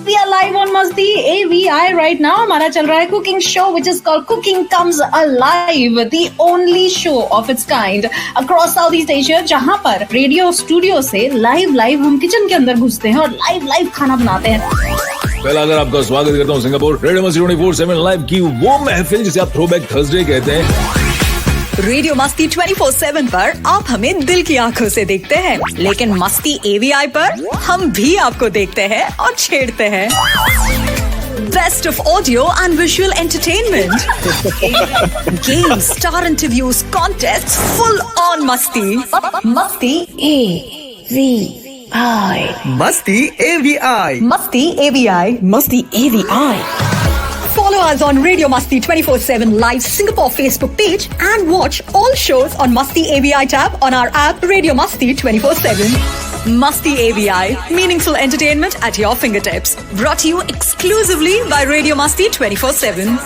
We are live on Masti AVI right now. हमारा चल रहा है cooking show which is called Cooking Comes Alive, the only show of its kind across Southeast Asia, जहाँ पर radio studio से live हम kitchen के अंदर घुसते हैं और लाइव खाना बनाते हैं। पहला अगर आपका स्वागत करता हूँ सिंगापुर रेडियो मस्ती 24/7 लाइव की वो महफिल जिसे आप थ्रोबैक थर्सडे कहते हैं। रेडियो मस्ती 24/7 पर आप हमें दिल की आंखों से देखते हैं, लेकिन मस्ती एवीआई पर हम भी आपको देखते हैं और छेड़ते हैं। Best of audio and visual entertainment, games, star interviews, contest, full on मस्ती। मस्ती एवीआई, Masti AVI. मस्ती एवीआई, मस्ती AVI. Follow us on Radio Masti 24/7 Live Singapore Facebook page and watch all shows on Masti AVI tab on our app Radio Masti 24/7. Masti AVI, meaningful entertainment at your fingertips. Brought to you exclusively by Radio Masti 24/7.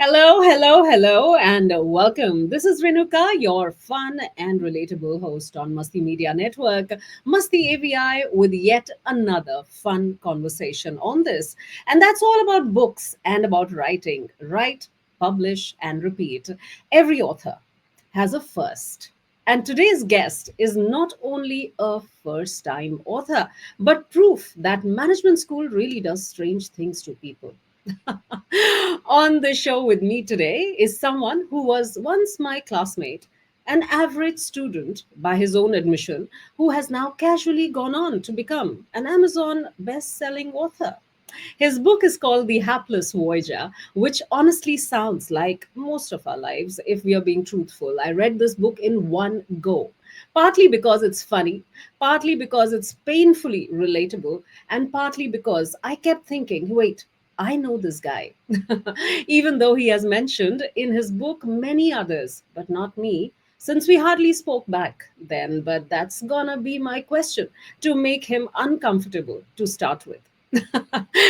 Hello, and welcome. This is Renuka, your fun and relatable host on Masti Media Network, Masti AVI, with yet another fun conversation on this. And that's all about books and about writing. Write, publish, and repeat. Every author has a first. And today's guest is not only a first-time author, but proof that management school really does strange things to people. On the show with me today is someone who was once my classmate, an average student by his own admission, who has now casually gone on to become an Amazon best-selling author. His book is called The Hapless Voyager, which honestly sounds like most of our lives, if we are being truthful. I read this book in one go. Partly because it's funny, partly because it's painfully relatable, and partly because I kept thinking, wait, I know this guy, even though he has mentioned in his book many others, but not me, since we hardly spoke back then. But that's gonna be my question to make him uncomfortable to start with.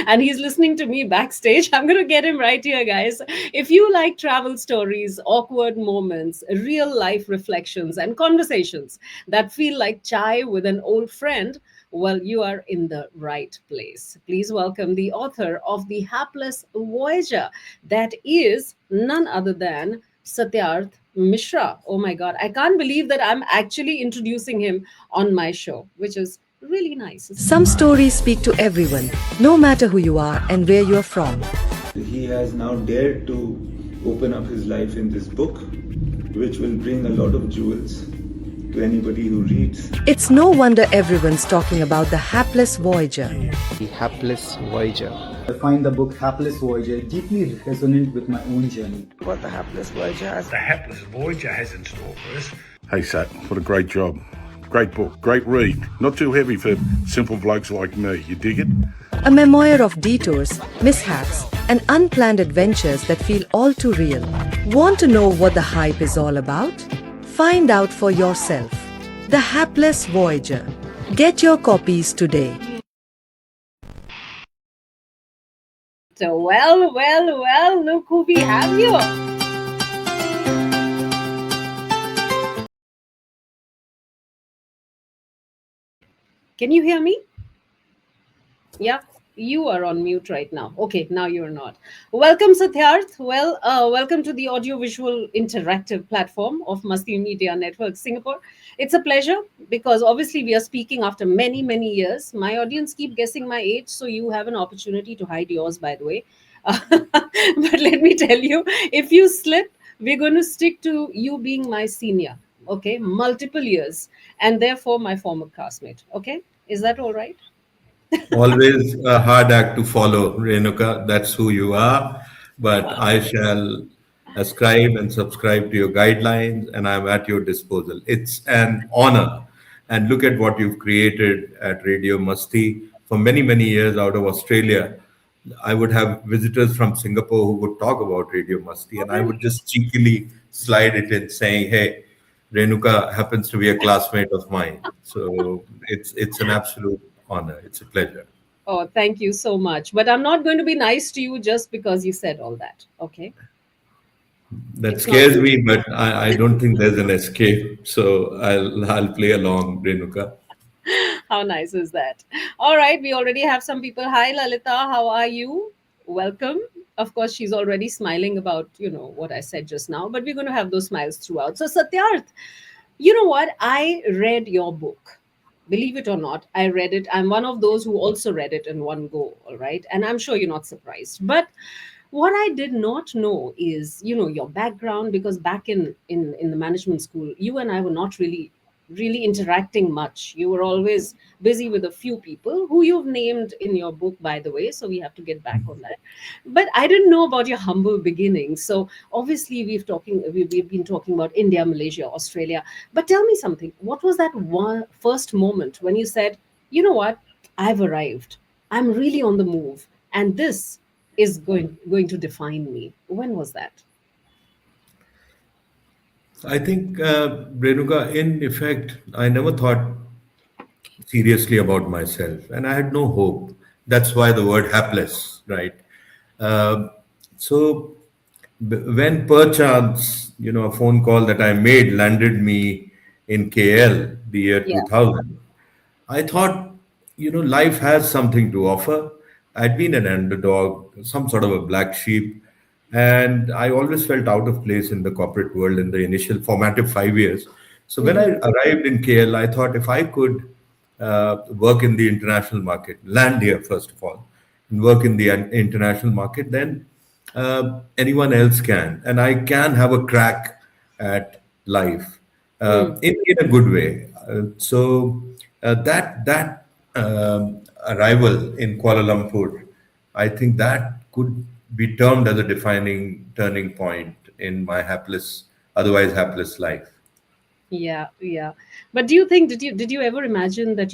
And he's listening to me backstage. I'm going to get him right here, guys. If you like travel stories, awkward moments, real life reflections, and conversations that feel like chai with an old friend, well, you are in the right place. Please welcome the author of The Hapless Voyager. That is none other than Satyarth Mishra. Oh my God, I can't believe that I'm actually introducing him on my show, which is really nice. Some stories speak to everyone, no matter who you are and where you are from. He has now dared to open up his life in this book, which will bring a lot of jewels to anybody who reads. It's no wonder everyone's talking about the Hapless Voyager. The Hapless Voyager. I find the book Hapless Voyager deeply resonant with my own journey. What the Hapless Voyager has. The Hapless Voyager has in store for us. Hey Sat, what a great job. Great book, great read. Not too heavy for simple blokes like me, you dig it? A memoir of detours, mishaps, and unplanned adventures that feel all too real. Want to know what the hype is all about? Find out for yourself. The Hapless Voyager. Get your copies today. So, well, look who we have here. Can you hear me? Yeah, you are on mute right now. Okay, now you're not. Welcome, Satyarth. Well, welcome to the audiovisual interactive platform of Masti Media Network Singapore. It's a pleasure because obviously we are speaking after many years. My audience keep guessing my age, so you have an opportunity to hide yours, by the way. But let me tell you, if you slip, we're going to stick to you being my senior. Okay, multiple years, and therefore my former classmate. Okay, is that all right? Always a hard act to follow, Renuka. That's who you are. But I shall ascribe and subscribe to your guidelines, and I'm at your disposal. It's an honor. And look at what you've created at Radio Masti. For many years out of Australia, I would have visitors from Singapore who would talk about Radio Masti, and I would just cheekily slide it in saying, hey, Renuka happens to be a classmate of mine. So it's an absolute honor. It's a pleasure. Oh, thank you so much. But I'm not going to be nice to you just because you said all that. Okay. That It's not scares good. me, but I don't think there's an escape. So I'll play along, Renuka. How nice is that? All right, we already have some people. Hi, Lalita. How are you? Welcome. Of course, she's already smiling about, what I said just now, but we're going to have those smiles throughout. So, Satyarth, you know what? I read your book. Believe it or not, I read it. I'm one of those who also read it in one go, all right? And I'm sure you're not surprised. But what I did not know is, your background, because back in the management school, you and I were not really interacting much. You were always busy with a few people who you've named in your book, by the way, so we have to get back on that. But I didn't know about your humble beginnings. So obviously we've been talking about India, Malaysia, Australia. But tell me something. What was that one first moment when you said, you know what, I've arrived, I'm really on the move, and this is going to define me? When was that? I think, Renuka, in effect, I never thought seriously about myself, and I had no hope. That's why the word hapless, right? Um so when perchance, a phone call that I made landed me in KL the year Yeah. 2000, I thought, life has something to offer. I'd been an underdog, some sort of a black sheep, and I always felt out of place in the corporate world in the initial formative 5 years. So when I arrived in KL, I thought if I could work in the international market, land here first of all, and work in the international market, then anyone else can, and I can have a crack at life Mm. in a good way. That arrival in Kuala Lumpur, I think that could be termed as a defining turning point in my otherwise hapless life. Yeah, yeah. But do you think, did you ever imagine that,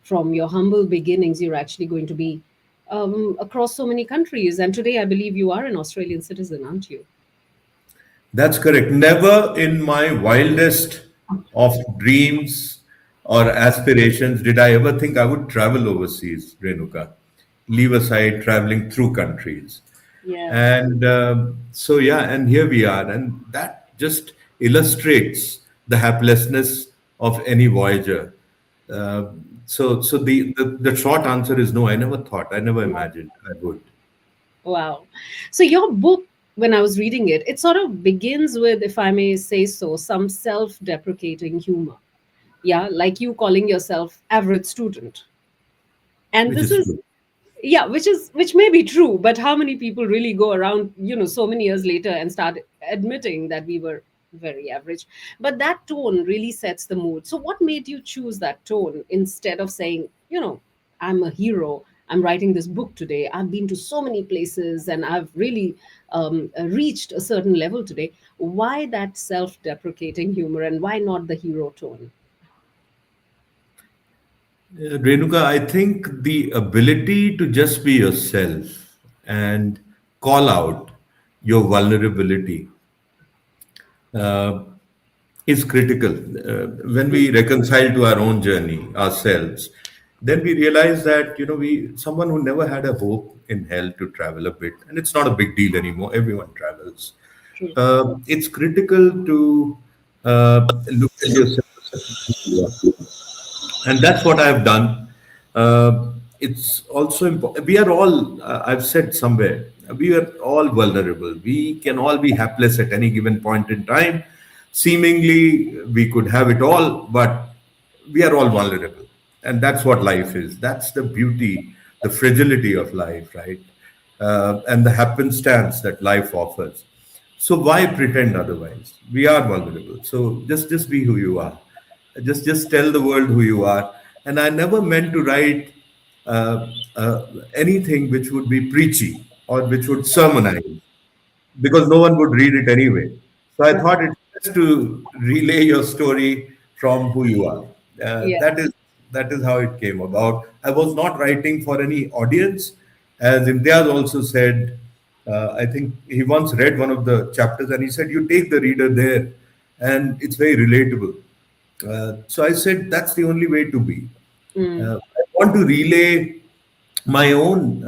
from your humble beginnings, you're actually going to be across so many countries? And today, I believe you are an Australian citizen, aren't you? That's correct. Never in my wildest of dreams or aspirations did I ever think I would travel overseas, Renuka. Leave aside traveling through countries. Yeah. And so, yeah, and here we are. And that just illustrates the haplessness of any voyager. Uh, so the short answer is no, I never thought, I never imagined I would. Wow. So your book, when I was reading it, it sort of begins with, if I may say so, some self-deprecating humor. Yeah, like you calling yourself average student. And Which this is is, true. yeah, which may be true, but how many people really go around, so many years later and start admitting that we were very average? But that tone really sets the mood. So what made you choose that tone instead of saying, I'm a hero, I'm writing this book today, I've been to so many places, and I've really reached a certain level today? Why that self-deprecating humor, and why not the hero tone? Renuka, I think the ability to just be yourself and call out your vulnerability uh, is critical. When we reconcile to our own journey ourselves, then we realize that we someone who never had a hope in hell to travel a bit, and it's not a big deal anymore. Everyone travels. True. It's critical to look at yourself, and that's what I've done. It's also important. We are all, I've said somewhere, we are all vulnerable. We can all be hapless at any given point in time. Seemingly, we could have it all, but we are all vulnerable. And that's what life is. That's the beauty, the fragility of life, right? And the happenstance that life offers. So why pretend otherwise? We are vulnerable. So just be who you are. Just tell the world who you are. And I never meant to write anything which would be preachy or which would sermonize, because no one would read it anyway. So I thought it's best to relay your story from who you are. Yeah. That is how it came about. I was not writing for any audience, as Imtiaz also said. I think he once read one of the chapters and he said, "You take the reader there, and it's very relatable." So I said, "That's the only way to be." Mm. I want to relay my own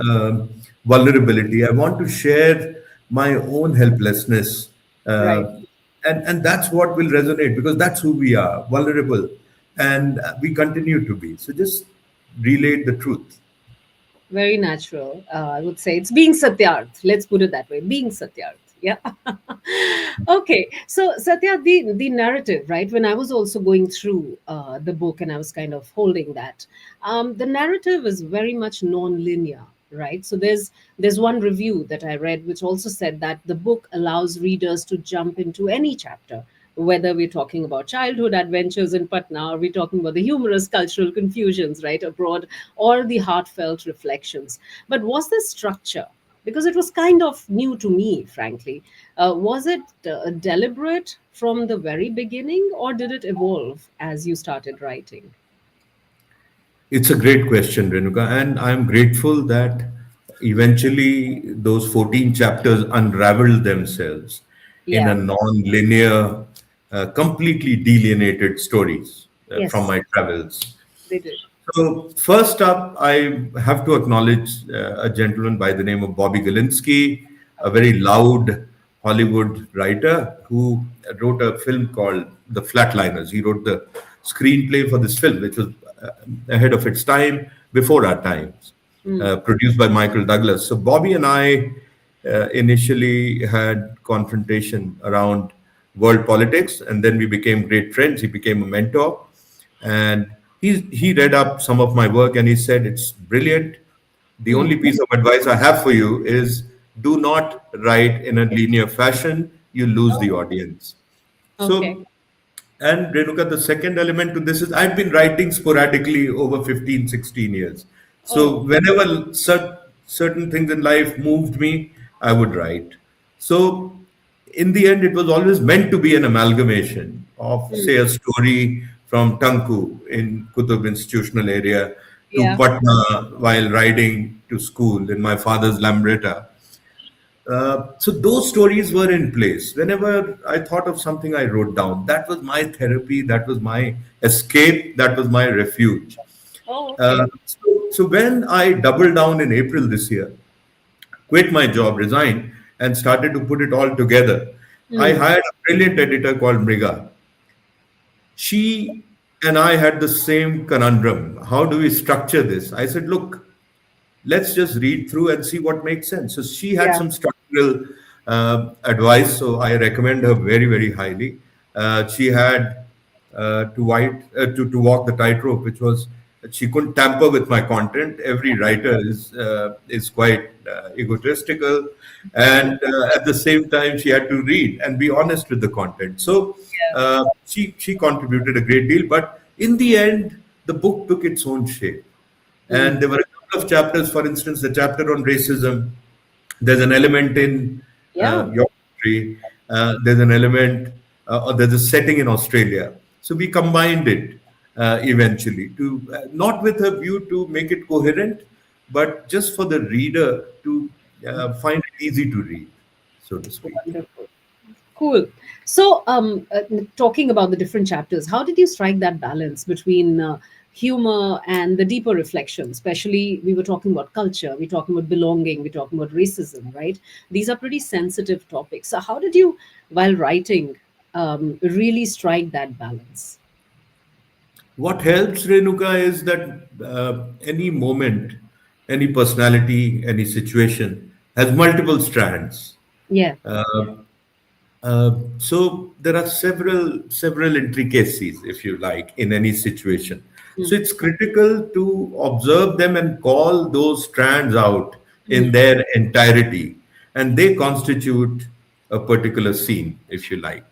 vulnerability. I want to share my own helplessness. Right. And that's what will resonate because that's who we are, vulnerable. And we continue to be. So just relate the truth. Very natural. I would say it's being Satyarth. Let's put it that way. Being Satyarth. Yeah. Okay. So Satya, the narrative, right? When I was also going through the book and I was kind of holding that, the narrative is very much non-linear, right? So there's one review that I read which also said that the book allows readers to jump into any chapter, whether we're talking about childhood adventures in Patna, or we're talking about the humorous cultural confusions, right, abroad, or the heartfelt reflections. But was this structure, because it was kind of new to me, frankly, was it deliberate from the very beginning, or did it evolve as you started writing? It's a great question, Renuka, and I'm grateful that eventually those 14 chapters unraveled themselves in a Yeah. non-linear, completely delineated stories from Yes, my travels. they did. So first up, I have to acknowledge a gentleman by the name of Bobby Galinsky, a very loud Hollywood writer who wrote a film called The Flatliners. He wrote the screenplay for this film, which was ahead of its time, before our times, produced by Michael Douglas. So Bobby and I initially had confrontation around world politics, and then we became great friends. He became a mentor, and he read up some of my work, and he said it's brilliant. The only piece of advice I have for you is do not write in a linear fashion. You lose the audience. Okay. So, and Renuka, the second element to this is I've been writing sporadically over 15, 16 years. So Oh, whenever certain things in life moved me, I would write. So in the end, it was always meant to be an amalgamation of, say, a story from Tanku in Kutub institutional area to yeah. Patna while riding to school in my father's Lambretta. So those stories were in place. Whenever I thought of something, I wrote down. That was my therapy. That was my escape. That was my refuge. Oh, okay. So when I doubled down in April this year, quit my job, resigned, and started to put it all together, I hired a brilliant editor called Mriga. She and I had the same conundrum. How do we structure this? I said, look, let's just read through and see what makes sense. So she had Yeah. some structural advice, so I recommend her very, very highly. She had to walk the tightrope, which was she couldn't tamper with my content. Every writer is quite egotistical, and at the same time, she had to read and be honest with the content. So Yeah. she contributed a great deal, but in the end, the book took its own shape. And there were a couple of chapters, for instance, the chapter on racism. There's an element in Yeah. your country, there's an element, or there's a setting in Australia. So we combined it eventually to not with a view to make it coherent, but just for the reader to find it easy to read, so to speak. Wonderful. Cool. So, talking about the different chapters, how did you strike that balance between humor and the deeper reflection? Especially, we were talking about culture, we're talking about belonging, we're talking about racism, right? These are pretty sensitive topics. So, how did you, while writing, really strike that balance? What helps, Renuka, is that any moment, any personality, any situation has multiple strands. Yeah. So there are several intricacies, if you like, in any situation. So it's critical to observe them and call those strands out in their entirety, and they constitute a particular scene, if you like.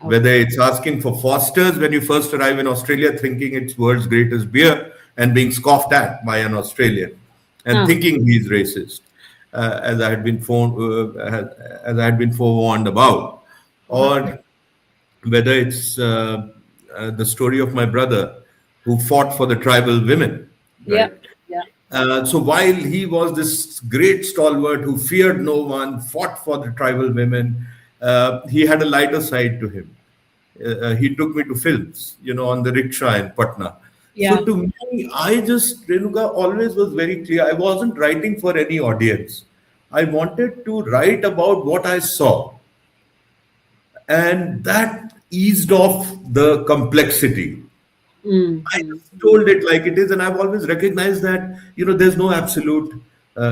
Whether it's asking for Foster's when you first arrive in Australia, thinking it's world's greatest beer and being scoffed at by an Australian and Huh. thinking he's racist, as I had been forewarned about, or whether it's the story of my brother who fought for the tribal women, Yeah. right? Yeah. So while he was this great stalwart who feared no one, fought for the tribal women, he had a lighter side to him. He took me to films, on the rickshaw in Patna. Yeah. So to me, Renuka always was very clear. I wasn't writing for any audience. I wanted to write about what I saw, and that eased off the complexity. I just told it like it is, and I've always recognized that there's no absolute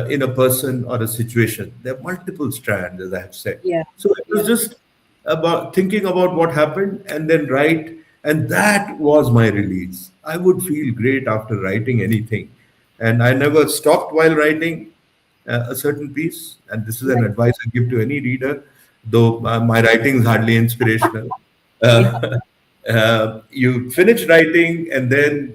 in a person or a situation. There are multiple strands, as I have said. Yeah. So it was just about thinking about what happened and then write, and that was my release. I would feel great after writing anything, and I never stopped while writing a certain piece. And this is an advice I give to any reader, though my writing is hardly inspirational. Uh, you finish writing, and then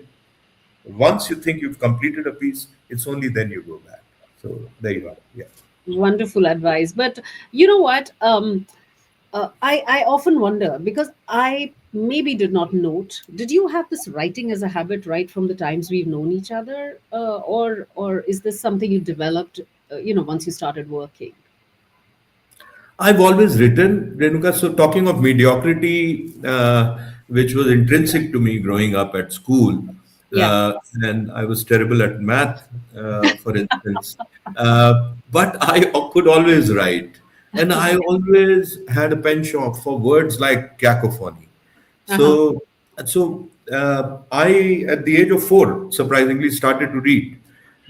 once you think you've completed a piece, it's only then you go back. So there you are. Yeah. Wonderful advice. But you know what? I often wonder because I maybe did not note. Did you have this writing as a habit right from the times we've known each other, or is this something you developed, once you started working? I've always written, Renuka. So, talking of mediocrity, which was intrinsic to me growing up at school, Yeah. and I was terrible at math, for instance, but I could always write. And I always had a penchant for words like cacophony. So, I, at the age of 4, surprisingly started to read.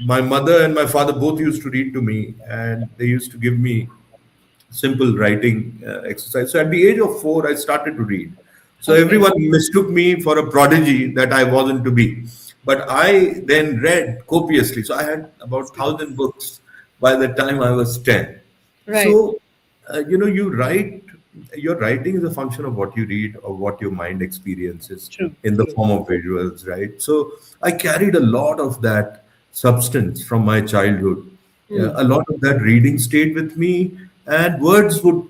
My mother and my father both used to read to me, and they used to give me simple writing exercise. So at the age of 4, I started to read. So everyone mistook me for a prodigy that I wasn't to be. But I then read copiously. So I had about 1,000 books by the time I was 10. Right. So, you write, your writing is a function of what you read or what your mind experiences True. in the form of visuals, right? So I carried a lot of that substance from my childhood. A lot of that reading stayed with me, and words would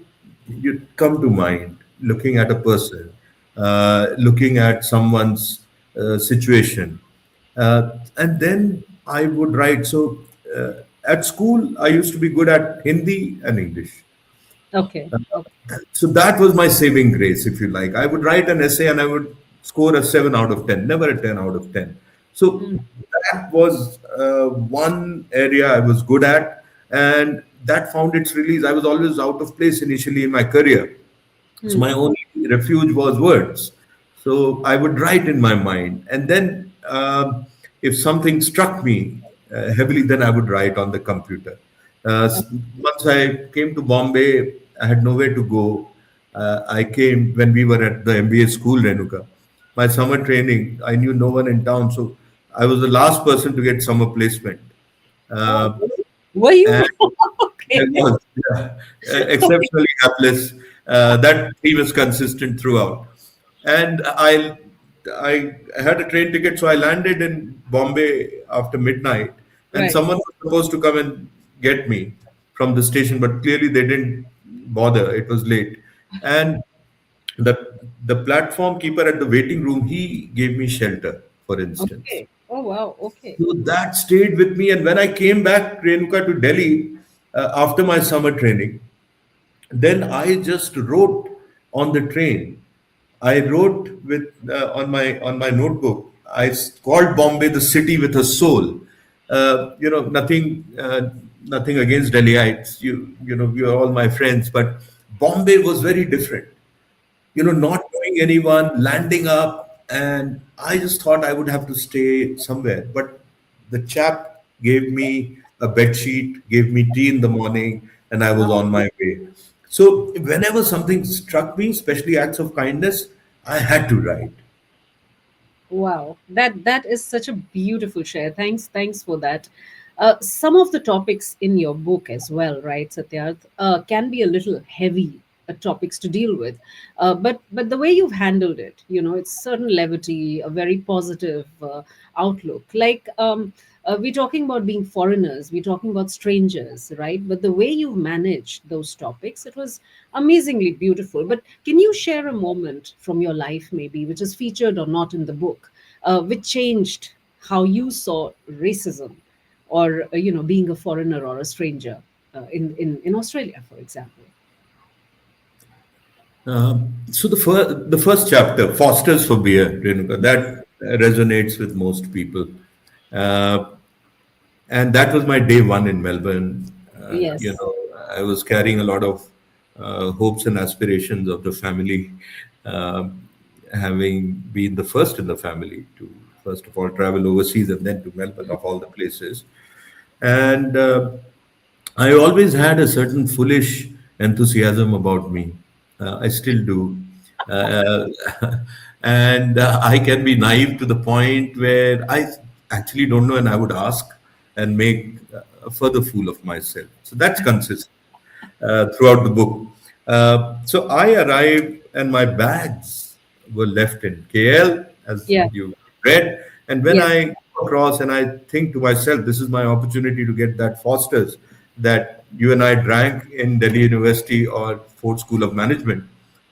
come to mind looking at a person, looking at someone's situation. And then I would write. So at school, I used to be good at Hindi and English. Okay. Okay. So that was my saving grace, if you like. I would write an essay and I would score a 7 out of 10, never a 10 out of 10. So that was one area I was good at, and that found its release. I was always out of place initially in my career. So my only refuge was words. So I would write in my mind. And then if something struck me heavily, then I would write on the computer. Once I came to Bombay, I had nowhere to go. I came when we were at the MBA school, Renuka. My summer training, I knew no one in town. So I was the last person to get summer placement. Were you? And Okay. I was, yeah, exceptionally hapless. That theme is consistent throughout. And I had a train ticket, so I landed in Bombay after midnight. And Right. someone was supposed to come and get me from the station, but clearly they didn't bother. It was late. And the platform keeper at the waiting room, he gave me shelter, for instance. Okay. Oh wow. Okay. So that stayed with me. And when I came back, Renuka, to Delhi after my summer training, then I just wrote on the train. I wrote with on my notebook. Called Bombay the city with a soul. Nothing against Delhiites. You are all my friends, but Bombay was very different. Not knowing anyone, landing up, and I just thought I would have to stay somewhere. But the chap gave me a bed sheet, gave me tea in the morning, and I was on my way. So whenever something struck me, especially acts of kindness, I had to write. Wow, that is such a beautiful share. Thanks for that. Some of the topics in your book as well, right, Satyarth, can be a little heavy topics to deal with, but the way you've handled it, it's certain levity, a very positive outlook. Like we're talking about being foreigners, we're talking about strangers, right? But the way you've managed those topics, it was amazingly beautiful. But can you share a moment from your life, maybe, which is featured or not in the book, which changed how you saw racism, or being a foreigner or a stranger in Australia, for example? So the first chapter, Foster's for Beer, Renuka, that resonates with most people. And that was my day one in Melbourne. Yes. I was carrying a lot of hopes and aspirations of the family, having been the first in the family to first of all travel overseas and then to Melbourne of all the places. And I always had a certain foolish enthusiasm about me. I still do. Uh, and I can be naive to the point where I actually don't know and I would ask and make a further fool of myself. So that's consistent throughout the book. So I arrived and my bags were left in KL, as Yeah. you read. And when Yes. I go across and I think to myself, this is my opportunity to get that Foster's that you and I drank in Delhi University or Ford School of Management,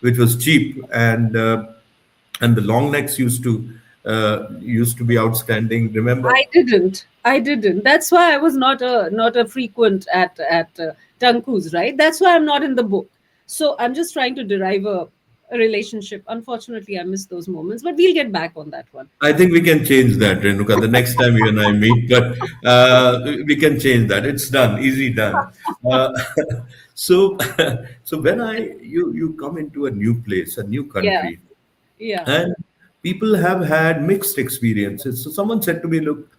which was cheap, and the long necks used to be outstanding. Remember? I didn't. That's why I was not a frequent at Tanku's, right? That's why I'm not in the book. So I'm just trying to derive a relationship. Unfortunately, I missed those moments, but we'll get back on that one. I think we can change that, Renuka, the next time you and I meet, but we can change that. It's done, easy done. Uh, so, so when you come into a new place, a new Yeah. country, Yeah. and people have had mixed experiences. So someone said to me, "Look,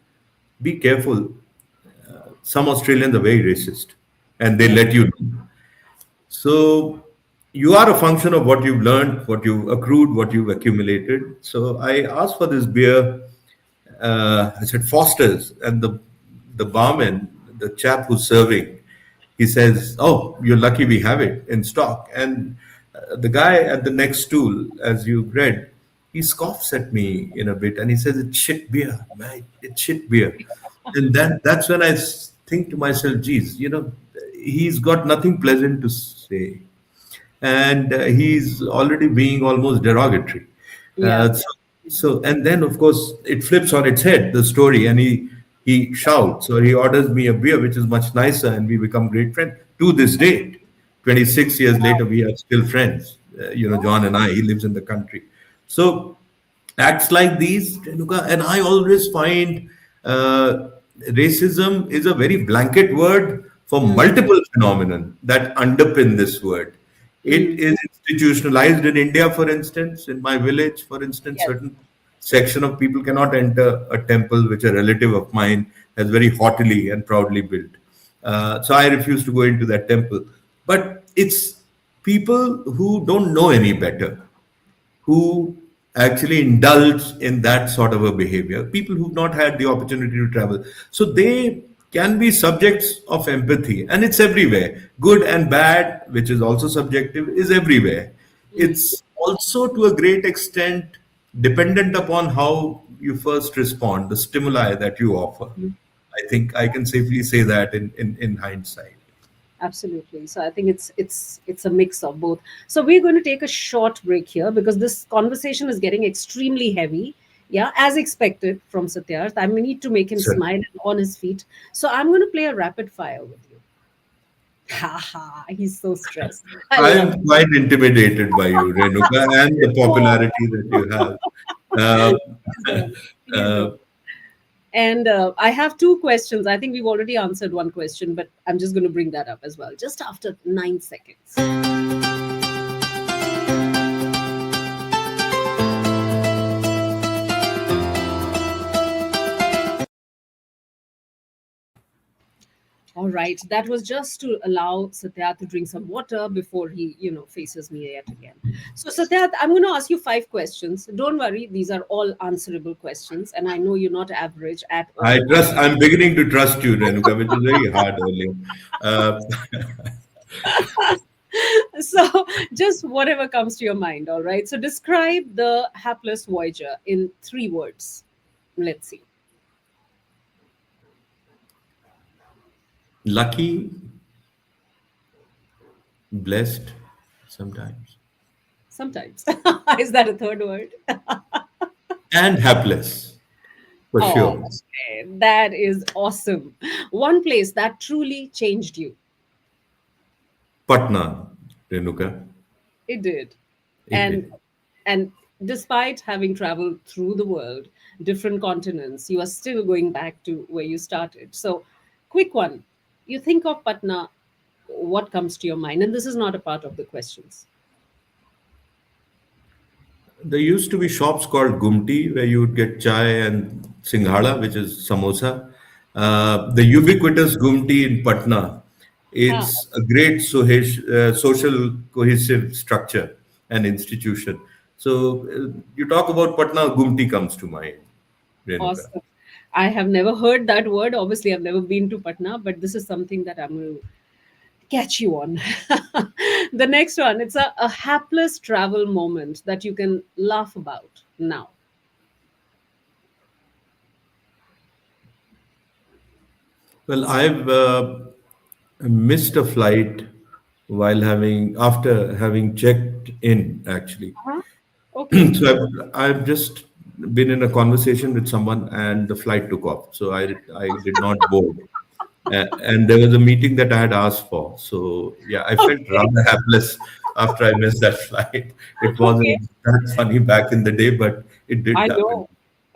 be careful. Some Australians are very racist, and they Yeah. let you know." So you are a function of what you've learned, what you've accrued, what you've accumulated. So I asked for this beer. I said Foster's, and the barman, the chap who's serving, he says, "Oh, you're lucky we have it in stock." And the guy at the next stool, as you read, he scoffs at me in a bit, and he says, "It's shit beer, mate. It's shit beer." And then that's when think to myself, "Geez, he's got nothing pleasant to say." And he's already being almost derogatory. Yeah. And then of course it flips on its head, the story, and he shouts or he orders me a beer, which is much nicer, and we become great friends to this date. 26 years later, we are still friends. John and I. He lives in the country, so acts like these, Renuka, and I always find racism is a very blanket word for multiple phenomenon that underpin this word. It is institutionalized in India, for instance, in my village, for instance, Yes. certain section of people cannot enter a temple which a relative of mine has very haughtily and proudly built. So I refuse to go into that temple. But it's people who don't know any better who actually indulge in that sort of a behavior, people who've not had the opportunity to travel. So they can be subjects of empathy, and it's everywhere. Good and bad, which is also subjective, is everywhere. It's also to a great extent dependent upon how you first respond, the stimuli that you offer. I think I can safely say that in hindsight. Absolutely. So I think it's a mix of both. So we're going to take a short break here because this conversation is getting extremely heavy. Yeah, as expected from Satyarth. I need to make him Sure. smile and on his feet. So I'm going to play a rapid fire with you. Ha ha, he's so stressed. I I love am quite intimidated by you, Renuka, and the popularity that you have. Uh, it. Please uh, don't. And I have two questions. I think we've already answered one question, but I'm just going to bring that up as well, just after 9 seconds. All right, that was just to allow Satyarth to drink some water before he, faces me yet again. So, Satyarth, I'm going to ask you 5 questions. Don't worry, these are all answerable questions, and I know you're not average at all. I'm beginning to trust you, Renuka, which is very hard earlier. Uh, So, just whatever comes to your mind. All right. So, describe the Hapless Voyager in 3 words. Let's see. lucky, blessed, sometimes, Sometimes. Is that a third word? and hapless, for Oh, sure. okay. That is awesome. One place that truly changed you. Patna, Renuka, It did. it And did. and despite having traveled through the world, different continents, you are still going back to where you started. So, quick one. you think of Patna, what comes to your mind? And this is not a part of the questions. There used to be shops called Gumti where you would get chai and singhada, which is samosa. The ubiquitous Gumti in Patna, Huh. it's a great social cohesive structure and institution. So you talk about Patna, Gumti comes to mind, Renuka. Awesome. I have never heard that word. Obviously, I've never been to Patna, but this is something that I'm going to catch you on. The next one, it's a hapless travel moment that you can laugh about now. Well, I've missed a flight while after having checked in, actually. Uh-huh. Okay. So I've just been in a conversation with someone and the flight took off. So I did not board. And there was a meeting that I had asked for. So yeah, I felt Okay. rather hapless after I missed that flight. It Okay. wasn't that funny back in the day, but it did I happen. know.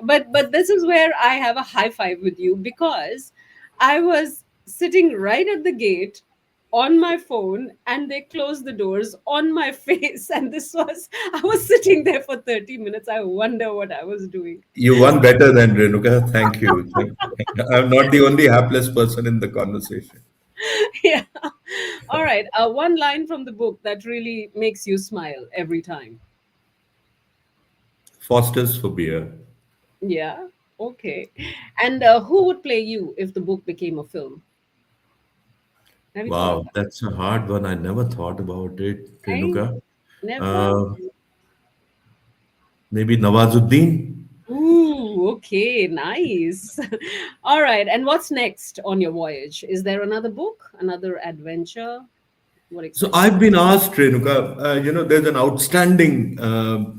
But this is where I have a high five with you because I was sitting right at the gate on my phone and they closed the doors on my face, and this was I was sitting there for 30 minutes. I wonder what I was doing. You won better than Renuka. Thank you. I'm not the only hapless person in the conversation. Yeah. All right. One line from the book that really makes you smile every time. Foster's for beer. Yeah. Okay. And who would play you if the book became a film? Have you thought of Wow, that? that's a hard one. I never thought about it, Right? Renuka. Never. Uh, Maybe Nawazuddin. Ooh, okay, nice. All right, and what's next on your voyage? Is there another book, another adventure? What So excites I've been asked, Renuka, there's an outstanding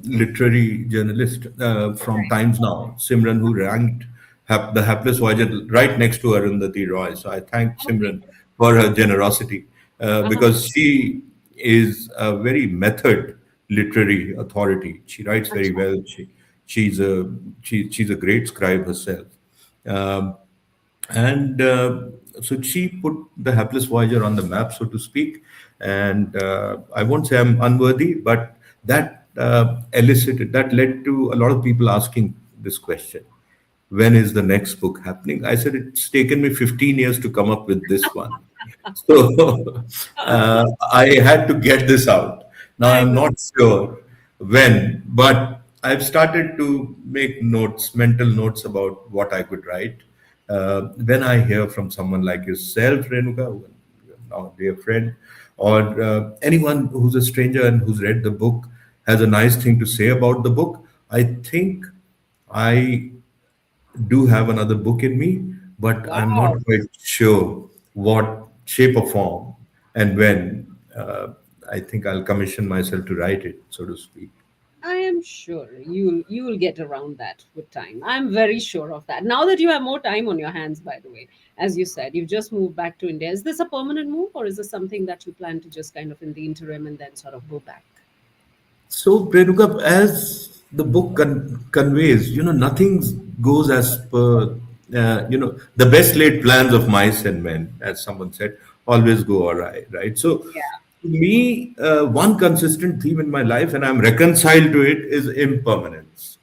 literary journalist from Times Now, Simran, who ranked the Hapless Voyager right next to Arundhati Roy. So I thank you? Okay. Simran for her generosity Uh-huh. because she is a very method literary authority. She writes very Acha. well. She's a she's a great scribe herself. Um, and so she put the Hapless Voyager on the map, so to speak. And I won't say I'm unworthy, but that that led to a lot of people asking this question: when is the next book happening? I said it's taken me 15 years to come up with this one. So I had to get this out. Now I I'm know. not sure when, but I've started to make notes, mental notes about what I could write. When I hear from someone like yourself, Renuka, who are now a dear friend, or anyone who's a stranger and who's read the book has a nice thing to say about the book, I think I do have another book in me, but I'm not Wow. quite sure what shape or form and when. I think I'll commission myself to write it, so to speak. I am sure you'll get around that with time. I'm very sure of that. Now that you have more time on your hands, by the way, as you said, you've just moved back to India. Is this a permanent move, or is this something that you plan to just kind of in the interim and then sort of go back? So, Renuka, as the book conveys, nothing goes as per, the best laid plans of mice and men, as someone said, always go awry, right? So, Yeah. to me, one consistent theme in my life, and I'm reconciled to it, is impermanence.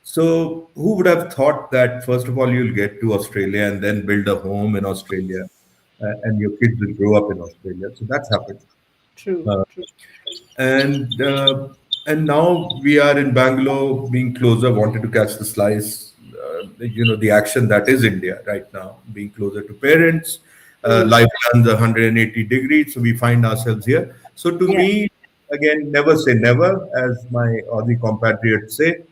So, who would have thought that, first of all, you'll get to Australia and then build a home in Australia, and your kids will grow up in Australia? So, that's happened. True. Uh, True. and now we are in Bangalore, being closer, wanted to catch the slice. The action that is India right now, being closer to parents. Mm. Life runs 180 degrees, so we find ourselves here. So to Yeah. me, again, never say never, as my Aussie compatriots say.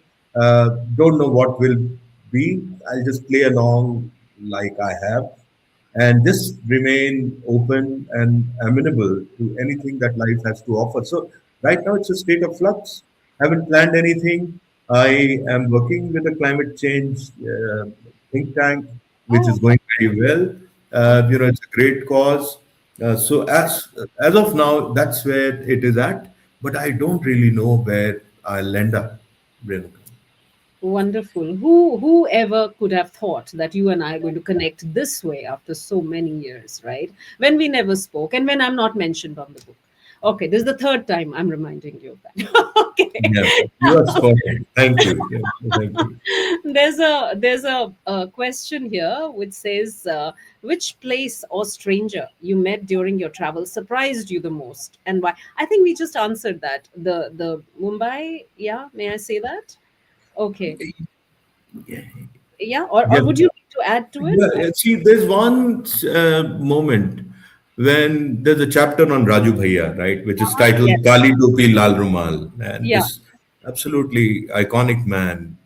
Don't know what will be. I'll just play along like I have and just remain open and amenable to anything that life has to offer. So right now it's a state of flux. Haven't planned anything. I am working with a climate change think tank, which Oh, is going very well. It's a great cause. So as of now, that's where it is at. But I don't really know where I'll end up. Renuka. Wonderful. Whoever could have thought that you and I are going to connect this way after so many years, right? When we never spoke and when I'm not mentioned on the book. Okay, this is the third time I'm reminding you of that. Okay. Yeah, you are spot on. Thank you. Yeah, thank you. There's a question here which says which place or stranger you met during your travel surprised you the most and why? I think we just answered that. The Mumbai, yeah, may I say that? Okay. Yeah, or Yeah. would you like to add to it? See, there's one moment when there's a chapter on Raju Bhaiya, right, which is titled Yes. Kali Topi Lal Rumal, and Yeah. this absolutely iconic man.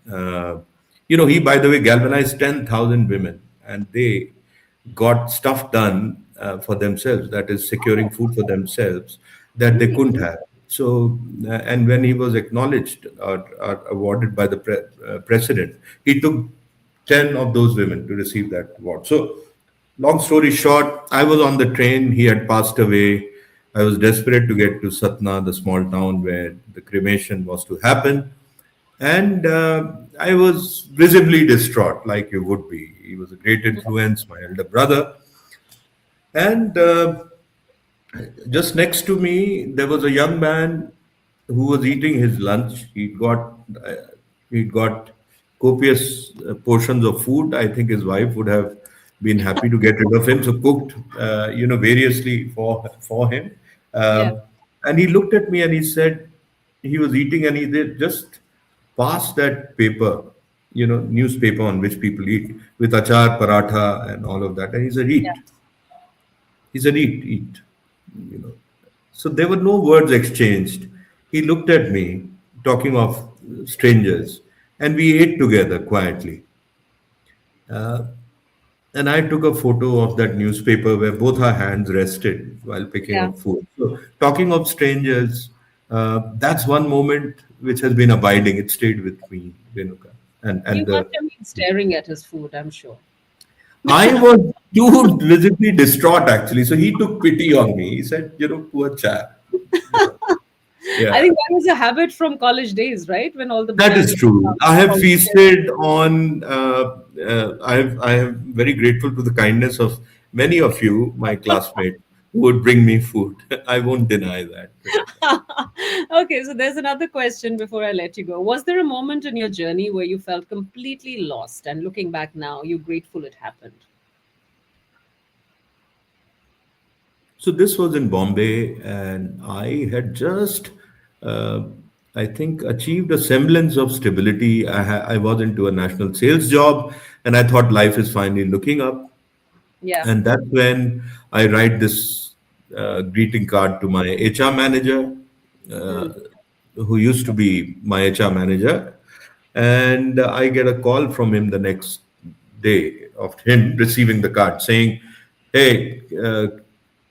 He, by the way, galvanized 10,000 women, and they got stuff done for themselves, that is, securing food for themselves that they couldn't have. So, and when he was acknowledged or awarded by the president, he took 10 of those women to receive that award. So, long story short, I was on the train. He had passed away. I was desperate to get to Satna, the small town where the cremation was to happen. And I was visibly distraught, like you would be. He was a great influence, my elder brother. And just next to me, there was a young man who was eating his lunch. He got copious portions of food. I think his wife would have been happy to get rid of him, so cooked, variously for him. Yeah. And he looked at me and he said, he was eating and he did just pass that paper, newspaper on which people eat with achar, paratha, and all of that. And he said, eat. He said, eat, eat. You know. So there were no words exchanged. He looked at me, talking of strangers, and we ate together quietly. And I took a photo of that newspaper where both our hands rested while picking Yeah. up food. So, talking of strangers, that's one moment which has been abiding. It stayed with me, Renuka. You And must have been staring at his food, I'm sure. I was too visibly distraught actually. So he took pity on me. He said, poor chap. I Yeah. think that was a habit from college days, right? When all the That is bananas true. I have all feasted on. I am very grateful to the kindness of many of you, my classmates, who would bring me food. I won't deny that. Okay, so there's another question before I let you go. Was there a moment in your journey where you felt completely lost and looking back now, you're grateful it happened? So this was in Bombay, and I had just, uh, I think, achieved a semblance of stability. I was into a national sales job, and I thought life is finally looking up. Yeah. And that's when I write this greeting card to my HR manager, uh, who used to be my HR manager. And I get a call from him the next day of him receiving the card saying, "Hey,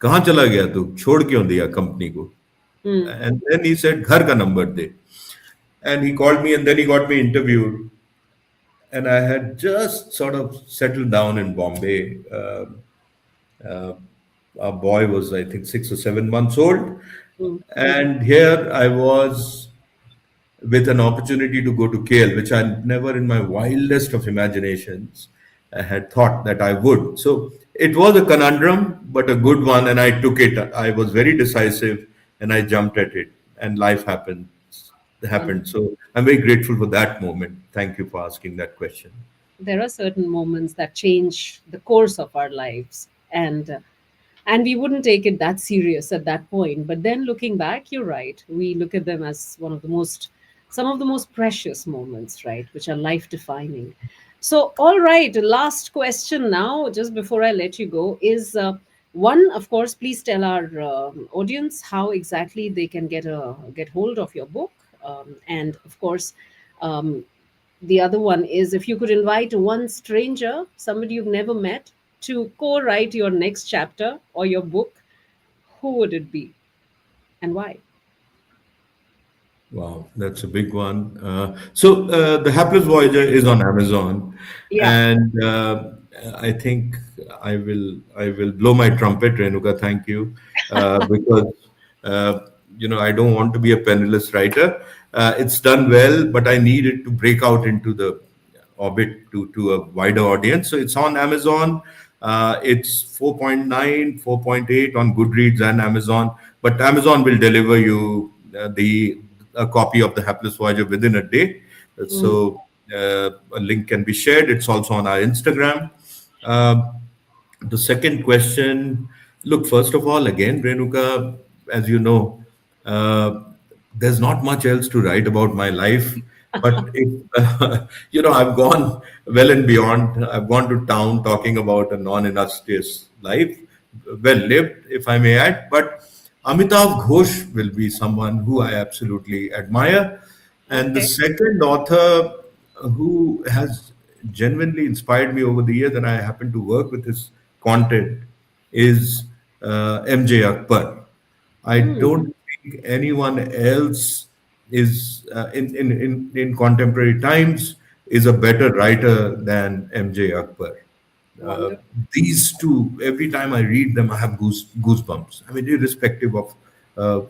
कहाँ चला गया तू? छोड़ क्यों दिया company को?" Hmm. And then he said, "घर का number they." And he called me and then he got me interviewed. And I had just sort of settled down in Bombay. Uh, our boy was, I think, 6 or 7 months old. And here I was with an opportunity to go to KL, which I never in my wildest of imaginations had thought that I would. So it was a conundrum, but a good one, and I took it. I was very decisive, and I jumped at it, and life happened. So I'm very grateful for that moment. Thank you for asking that question. There are certain moments that change the course of our lives, and we wouldn't take it that serious at that point, but then looking back, you're right, we look at them as some of the most precious moments, right, which are life defining. So all right, last question now, just before I let you go, is one, of course, please tell our audience how exactly they can get hold of your book, and of course, um, the other one is if you could invite one stranger, somebody you've never met, to co write your next chapter or your book, who would it be and why? Wow, that's a big one. So the Hapless Voyager is on Amazon, Yeah. and I think I will blow my trumpet, Renuka. Thank you, because I don't want to be a penniless writer. It's done well, but I need it to break out into the orbit to a wider audience. So it's on Amazon. It's 4.9, 4.8 on Goodreads and Amazon. But Amazon will deliver you the a copy of the Hapless Voyager within a day. So a link can be shared. It's also on our Instagram. The second question, look, first of all, again, Renuka, as you know, there's not much else to write about my life. But I've gone well and beyond. I've gone to town talking about a non-illustrious life, well lived, if I may add. But Amitav Ghosh will be someone who I absolutely admire. And the Okay. second author who has genuinely inspired me over the years, and I happen to work with his content, is MJ Akbar. I don't think anyone else is in contemporary times is a better writer than MJ Akbar. Uh, Wonderful. these two, every time I read them, I have goosebumps. I mean, irrespective of uh,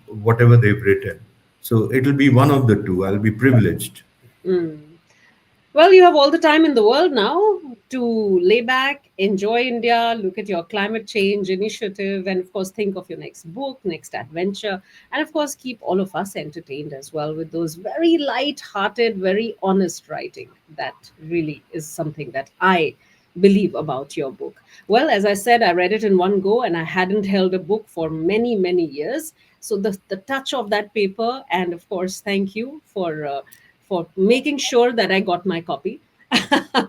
whatever they've written. So it'll be one of the two. I'll be privileged. Well, you have all the time in the world now to lay back, enjoy India, look at your climate change initiative, and of course, think of your next book, next adventure, and of course, keep all of us entertained as well with those very light hearted, very honest writing. That really is something that I believe about your book. Well, as I said, I read it in one go and I hadn't held a book for many, many years. So the touch of that paper, and of course, thank you for making sure that I got my copy. I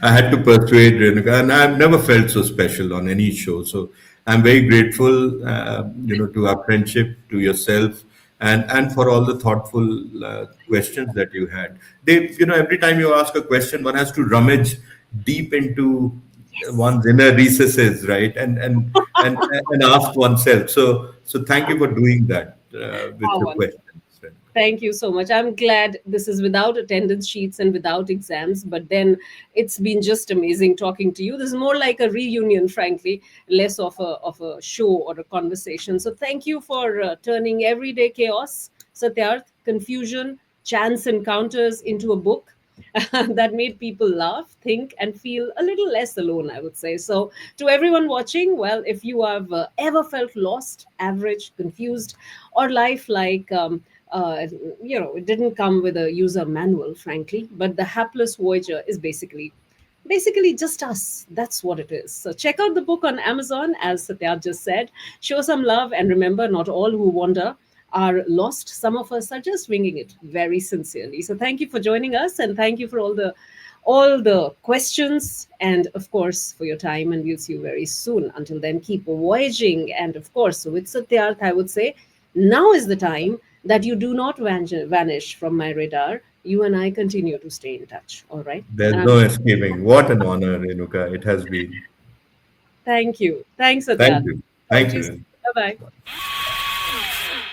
had to persuade Renuka, and I've never felt so special on any show. So I'm very grateful, to our friendship, to yourself, and for all the thoughtful questions that you had. Every time you ask a question, one has to rummage deep into one's inner recesses, right, and ask oneself. So thank you for doing that with How your wonderful. questions. Thank you so much. I'm glad this is without attendance sheets and without exams, but then it's been just amazing talking to you. This is more like a reunion, frankly, less of a show or a conversation. So thank you for turning everyday chaos, Satyarth, confusion, chance encounters into a book that made people laugh, think, and feel a little less alone, I would say. So, to everyone watching, well, if you have ever felt lost, average, confused, or life like, it didn't come with a user manual, frankly, but the Hapless Voyager is basically just us. That's what it is. So check out the book on Amazon, as Satya just said. Show some love, and remember, not all who wander are lost. Some of us are just winging it very sincerely. So thank you for joining us, and thank you for all the questions, and of course for your time. And we'll see you very soon. Until then, keep voyaging, and of course with Satyarth, I would say now is the time that you do not vanish from my radar. You and I continue to stay in touch. All right. There's And no escaping. What an honor, Renuka. It has been. thank you. Thanks, Thank Satyarth. you. Talk Thank to you you. soon. Bye bye.